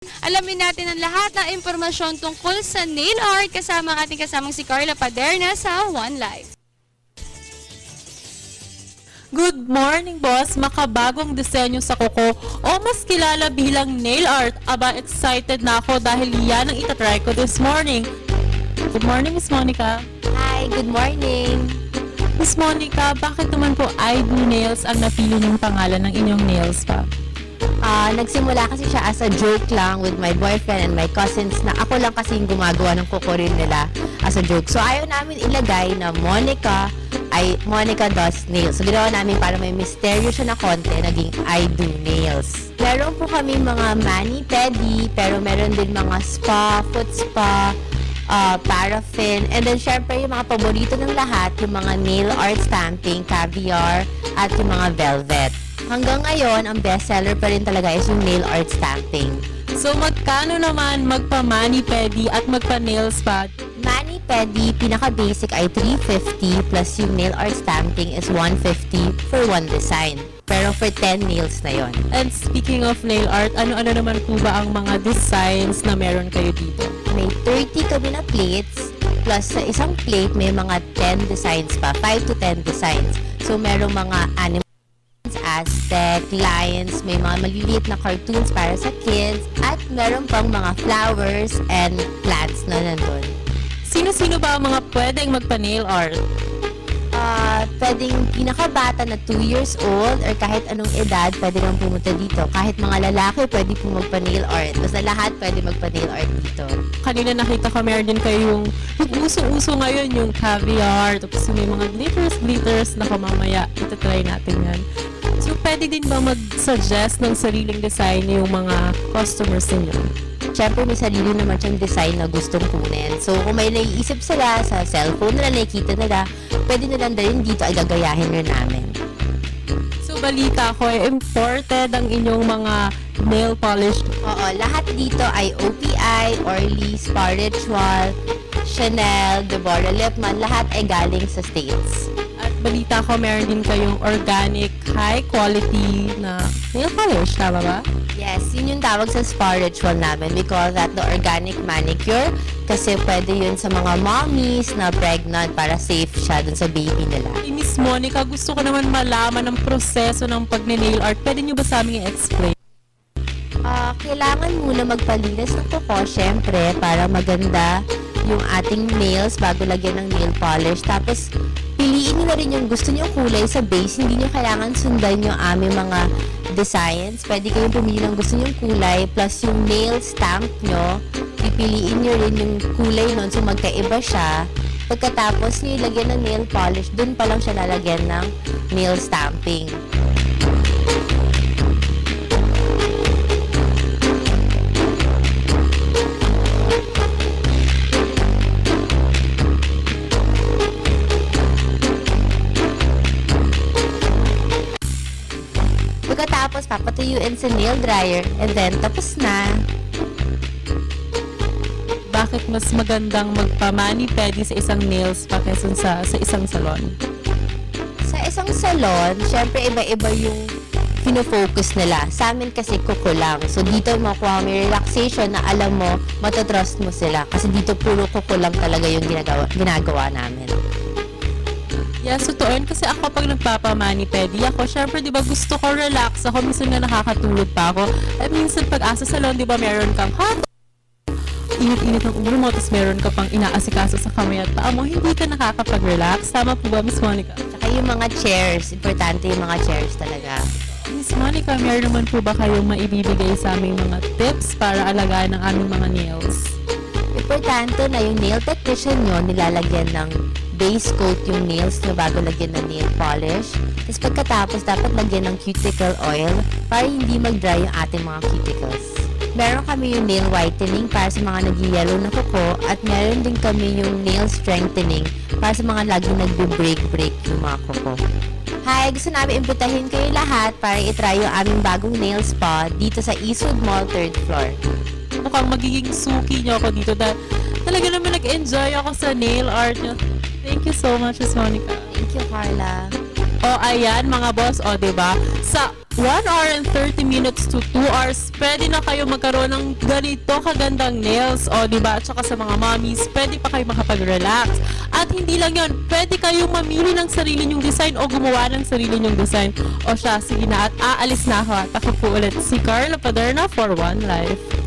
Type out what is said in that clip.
Alamin natin ang lahat ng impormasyon tungkol sa nail art kasama ang ating kasamang si Carla Paderna sa One Life. Good morning, boss! Makabagong disenyo sa kuko o mas kilala bilang nail art. Aba, excited na ako dahil yan ang itatry ko this morning. Good morning, Miss Monica. Hi, good morning. Miss Monica, bakit naman po I Do Nails ang napili ng pangalan ng inyong nails pa? Nagsimula kasi siya as a joke lang with my boyfriend and my cousins na ako lang kasi yung gumagawa ng kuko rin nila as a joke. So ayaw namin ilagay na Monica does nails. So ginawa namin para may misteryo siya na konti, naging I Do Nails. Meron po kami mga mani-pedi, pero meron din mga spa, foot spa, paraffin, and then syempre yung mga paborito ng lahat, yung mga nail art stamping, caviar, at yung mga velvet. Hanggang ngayon, ang bestseller pa rin talaga is yung nail art stamping. So magkano naman magpa-mani-pedi at magpa-nail spa? Mani-pedi, pinaka-basic ay $350 plus yung nail art stamping is $150 for one design. Pero for 10 nails na yon. And speaking of nail art, ano-ano naman po ba ang mga designs na meron kayo dito? May 30 kami na plates, plus sa isang plate may mga 10 designs pa, 5 to 10 designs. So merong mga animals, Aztec, lions, may mga maliliit na cartoons para sa kids, at meron pang mga flowers and plants na nandun. Sino-sino ba ang mga pwedeng magpa-nail art? Pwedeng pinakabata na 2 years old or kahit anong edad pwede nang pumunta dito. Kahit mga lalaki pwede po magpa-nail art. Basta lahat pwede magpa-nail art dito. Kanina nakita ko meron din kayo yung uso-uso ngayon yung caviar, tapos may mga glitters na mamaya itatry natin yan. So pwede din ba mag-suggest ng sariling design yung mga customers ninyo? Siyempre, may sarili naman siyang design na gustong kunin. So, kung may naiisip sila sa cellphone nila, nakikita nila, pwede nilang dalhin dito ay gagayahin rin namin. So, balita ko, imported ang inyong mga nail polish. Oo, lahat dito ay OPI, Orly, Spa Ritual, Chanel, Deborah Lippmann, lahat ay galing sa States. At balita ko, meron din kayong organic, high quality na nail polish, tama ba? Yes, yun yung tawag sa Spa Ritual namin. We call that the organic manicure kasi pwede yun sa mga mommies na pregnant para safe siya dun sa baby nila. Hey, Miss Monica, gusto ko naman malaman ang proseso ng pag-nail art. Pwede niyo ba sa amin i-explain? Kailangan muna magpalinis ng kuko, syempre, para maganda yung ating nails bago lagyan ng nail polish. Tapos, piliin nyo na rin yung gusto nyo kulay sa base. Hindi nyo kailangan sundan yung aming mga designs. Pwede kayong pumili ng gusto nyong kulay plus yung nail stamp nyo. Pipiliin nyo rin yung kulay nun so magkaiba siya. Pagkatapos nyo ilagyan ng nail polish, dun pa lang siya lalagyan ng nail stamping. Pagkatapos, papatuyuin sa nail dryer and then tapos na. Bakit mas magandang magpa-mani-pedi sa isang nails pa kaysa sa isang salon? Sa isang salon, syempre iba-iba yung pinofocus nila. Sa amin kasi kuko lang. So dito makuha may relaxation na alam mo, matatrust mo sila. Kasi dito puro kuko lang talaga yung ginagawa namin. Yes, totoo. Kasi ako pag nagpapa-mani-pedi ako, syempre, di ba, gusto ko relax ako. Minsan nga nakakatulog pa ako. At minsan pag asa salon, di ba, meron kang hot, init-init ng ulo mo, tapos meron ka pang inaasikaso sa kamay at paa mo, hindi ka nakakapag-relax. Tama po ba, Miss Monica? Tsaka yung mga chairs, importante yung mga chairs talaga. Miss Monica, meron naman po ba kayong maibibigay sa aming mga tips para alagaan ng aming mga nails? Importante na yung nail technician nyo, nilalagyan ng base coat yung nails nyo bago lagyan ng nail polish. Tapos pagkatapos, dapat lagyan ng cuticle oil para hindi mag-dry yung ating mga cuticles. Meron kami yung nail whitening para sa mga nag-yellow na kuko at meron din kami yung nail strengthening para sa mga laging nagbe-break yung mga kuko. Hi! Gusto namin imbitahin kayo lahat para itry yung aming bagong nail spa dito sa Eastwood Mall 3rd floor. Mukhang magiging suki niyo ako dito dahil talaga naman nag-enjoy ako sa nail art niyo. Thank you so much, Miss Monica. Thank you, Carla. O ayan mga boss, o diba? Sa 1 hour and 30 minutes to 2 hours, pwede na kayo magkaroon ng ganito kagandang nails. O diba? At saka sa mga mommies, pwede pa kayo makapag-relax. At hindi lang yon, pwede kayong mamili ng sarili nyong design o gumawa ng sarili nyong design. O siya, sige na at aalis na ako. At ako po ulit si Carla Paderna for One Life.